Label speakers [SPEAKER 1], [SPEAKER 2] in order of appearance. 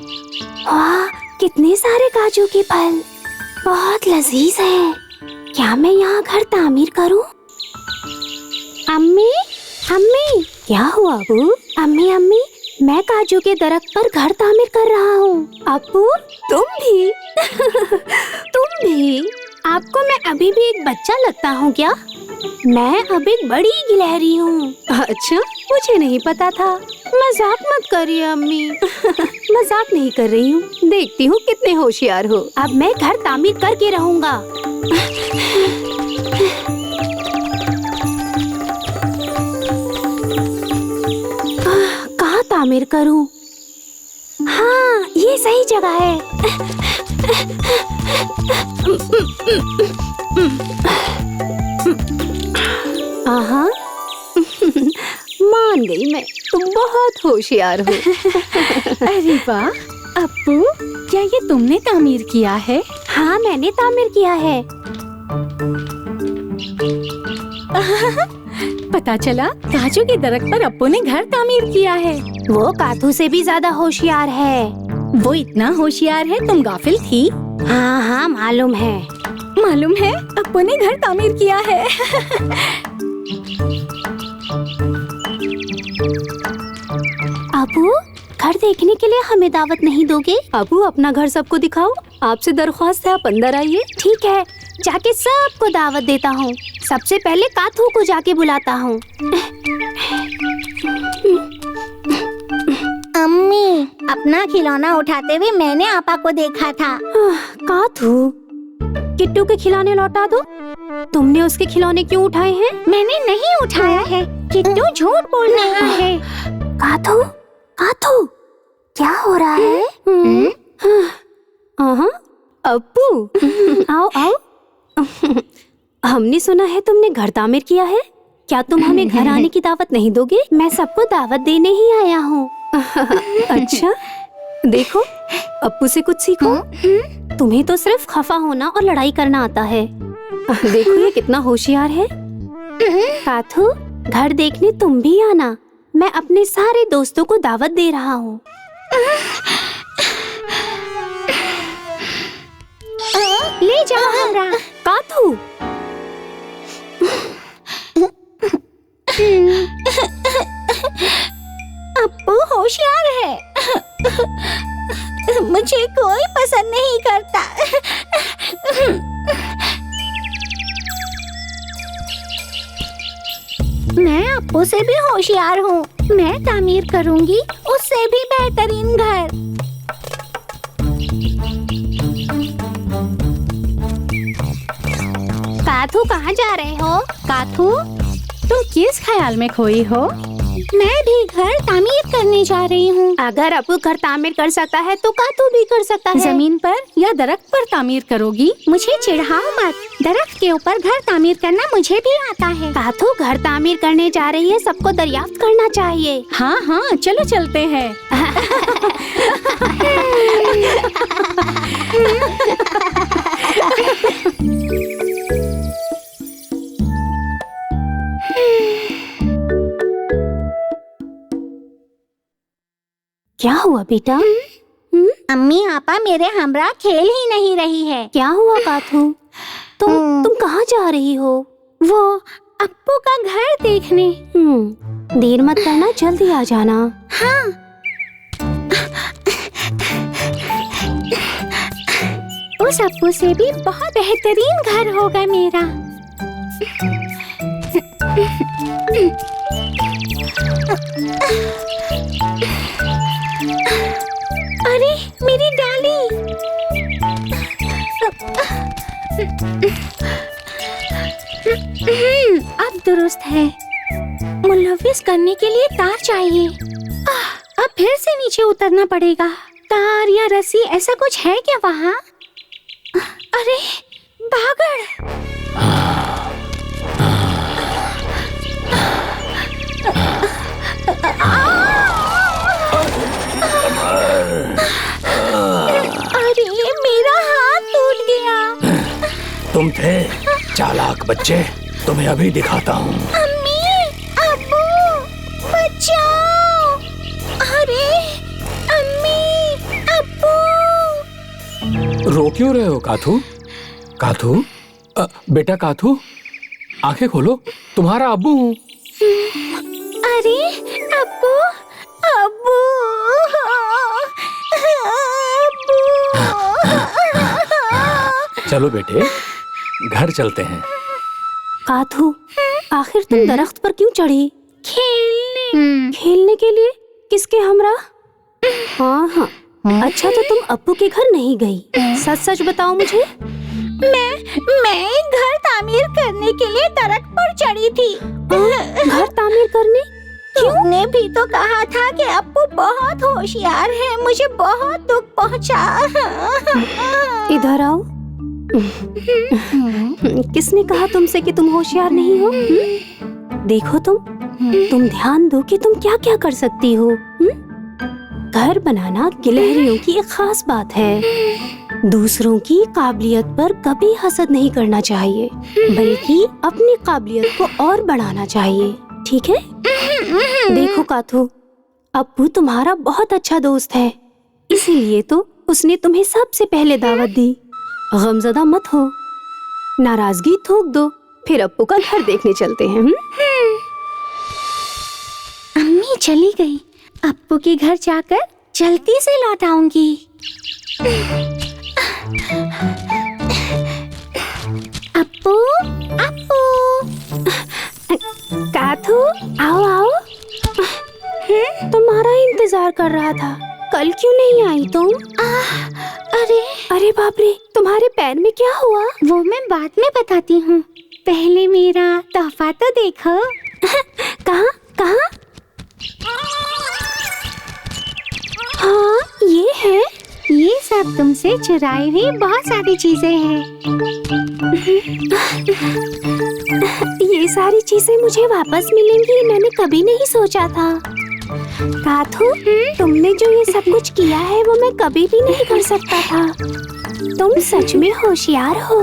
[SPEAKER 1] वाह, कितने सारे काजू के फल, बहुत लजीज है। क्या मैं यहाँ घर तामीर करूँ? अम्मी, अम्मी, क्या हुआ अबू? अम्मी, अम्मी, मैं काजू के दरख्त पर घर तामीर कर रहा हूँ। अब्बू, तुम भी? तुम भी? आपको मैं अभी भी एक बच्चा लगता हूँ क्या? मैं अब एक बड़ी गिलहरी हूँ। अच्छा, मुझे नहीं पता था। मजाक मत करिए अम्मी। मजाक नहीं कर रही हूँ। देखती हूँ कितने होशियार हो। अब मैं घर तामीर करके रहूँगा। कहाँ तामीर करूँ? हाँ, ये सही जगह है। आहा, मान गई मैं, तुम बहुत होशियार हो।
[SPEAKER 2] अरे वाह, अप्पू, क्या ये तुमने तामीर किया है?
[SPEAKER 1] हाँ, मैंने तामीर किया है।
[SPEAKER 2] पता चला काजू के दरख्त पर अप्पू ने घर तामीर किया है।
[SPEAKER 1] वो काथू से भी ज्यादा होशियार है।
[SPEAKER 2] वो इतना होशियार है, तुम गाफिल थी?
[SPEAKER 1] हाँ हाँ, मालूम है।
[SPEAKER 2] मालूम है, अप्पू ने घर तामीर किया है।
[SPEAKER 1] अबू, घर देखने के लिए हमें दावत नहीं दोगे?
[SPEAKER 2] अबू, अपना घर सबको दिखाओ। आपसे दरख्वास्त है, आप अंदर आइए।
[SPEAKER 1] ठीक है, जाके सबको दावत देता हूँ। सबसे पहले काथू को जाके बुलाता हूँ।
[SPEAKER 3] अम्मी, अपना खिलौना उठाते हुए मैंने आपा को देखा था।
[SPEAKER 1] काथू, किट्टू के खिलौने लौटा दो। तुमने उसके खिलौने क्यों उठाए हैं?
[SPEAKER 3] मैंने नहीं उठाया है। किट्टू झूठ बोल रहा है।
[SPEAKER 1] काथू, काथू, क्या हो रहा है?
[SPEAKER 2] अप्पू,
[SPEAKER 1] आओ आओ। हमने सुना है तुमने घर तामीर किया है। क्या तुम हमें घर आने की दावत नहीं दोगे? मैं सबको दावत देने ही आया हूँ।
[SPEAKER 2] अच्छा, देखो, अप्पू से कुछ सीखो।
[SPEAKER 1] तुम्हें तो सिर्फ खफा होना और लड़ाई करना आता है।
[SPEAKER 2] देखो, ये कितना होशियार है।
[SPEAKER 1] काथू, घर देखने तुम भी आना। मैं अपने सारे दोस्तों को दावत दे रहा हूँ।
[SPEAKER 3] ले जाओ हमरा।
[SPEAKER 1] काथू,
[SPEAKER 3] अप्पू होशियार है। मुझे कोई पसंद नहीं करता। मैं अप्पू से भी होशियार हूँ। मैं तामीर करूँगी उससे भी बेहतरीन घर।
[SPEAKER 1] काथू, कहाँ जा रहे हो?
[SPEAKER 2] काथू, तुम किस ख्याल में खोई हो?
[SPEAKER 3] मैं भी घर तामीर करने जा रही हूँ।
[SPEAKER 1] अगर अप्पू घर तामीर कर सकता है तो काथू भी कर सकता है।
[SPEAKER 2] जमीन पर या दरख्त पर तामीर करोगी?
[SPEAKER 3] मुझे चिढ़ाओ मत। दरख्त के ऊपर घर तामीर करना मुझे भी आता है।
[SPEAKER 1] काथू घर तामीर करने जा रही है, सबको दरियाफ्त करना चाहिए।
[SPEAKER 2] हाँ हाँ, चलो चलते हैं।
[SPEAKER 1] क्या हुआ बेटा?
[SPEAKER 3] अम्मी आपा मेरे हमरा खेल ही नहीं रही है।
[SPEAKER 1] क्या हुआ काथू? तुम कहाँ जा रही हो?
[SPEAKER 3] वो अप्पू का घर देखने।
[SPEAKER 1] देर मत करना, जल्दी आ जाना।
[SPEAKER 3] हाँ। उस अप्पू से भी बहुत बेहतरीन घर होगा मेरा। अरे मेरी डाली। अब दुरुस्त है। मुलव्विस करने के लिए तार चाहिए। अब फिर से नीचे उतरना पड़ेगा। तार या रस्सी ऐसा कुछ है क्या वहाँ? अरे बागड़। अरे मेरा हाथ टूट गया।
[SPEAKER 4] तुम थे चालाक बच्चे, तुम्हें अभी दिखाता हूँ।
[SPEAKER 3] अम्मी, अब्बू, बचाओ। अरे अम्मी,
[SPEAKER 4] क्यों रहे हो काथू? काथू, बेटा काथू, आंखें खोलो, तुम्हारा अब्बू हूँ।
[SPEAKER 3] अरे अब्बू, अब्बू,
[SPEAKER 4] चलो बेटे, घर चलते हैं।
[SPEAKER 1] काथू, आखिर तुम दरख्त पर क्यों चढ़ी?
[SPEAKER 3] खेलने।
[SPEAKER 1] खेलने के लिए? किसके हमरा? हाँ हाँ, अच्छा तो तुम अब्बू के घर नहीं गई, सच सच बताओ मुझे।
[SPEAKER 3] मैं घर तामीर करने के लिए दरख्त पर चढ़ी थी।
[SPEAKER 1] घर तामीर करने?
[SPEAKER 3] तुमने भी तो कहा था कि अब्बू बहुत होशियार है, मुझे बहुत दुख पहुंचा।
[SPEAKER 1] इधर आओ। किसने कहा तुमसे कि तुम होशियार नहीं हो? देखो तुम ध्यान दो कि तुम क्या क्या कर सकती हो। घर बनाना गिलहरियों की एक खास बात है। दूसरों की काबिलियत पर कभी हसद नहीं करना चाहिए, बल्कि अपनी काबिलियत को और बढ़ाना चाहिए, ठीक है? देखो काथू, अब्बू तुम्हारा बहुत अच्छा दोस्त है, इसीलिए तो उसने तुम्हें सबसे पहले दावत दी। गमज़दा मत हो, नाराजगी थूक दो, फिर अब्बू का घर देखने चलते हैं।
[SPEAKER 3] अम्मी चली गई, अब्बू के घर जाकर जल्दी से लौट आऊंगी। अब्बू, अब्बू,
[SPEAKER 1] काथू, आओ आओ। तुम्हारा इंतजार कर रहा था, कल क्यों नहीं आई तुम? अरे बाप रे, तुम्हारे पैर में क्या हुआ?
[SPEAKER 3] वो मैं बाद में बताती हूँ, पहले मेरा तोहफा तो देखो।
[SPEAKER 1] कहाँ कहाँ? हाँ, ये है।
[SPEAKER 3] ये सब तुमसे चुराई हुई बहुत सारी चीजें हैं।
[SPEAKER 1] ये सारी चीजें मुझे वापस मिलेंगी, मैंने कभी नहीं सोचा था। काथू, तुमने जो ये सब कुछ किया है वो मैं कभी भी नहीं कर सकता था। तुम सच में होशियार हो।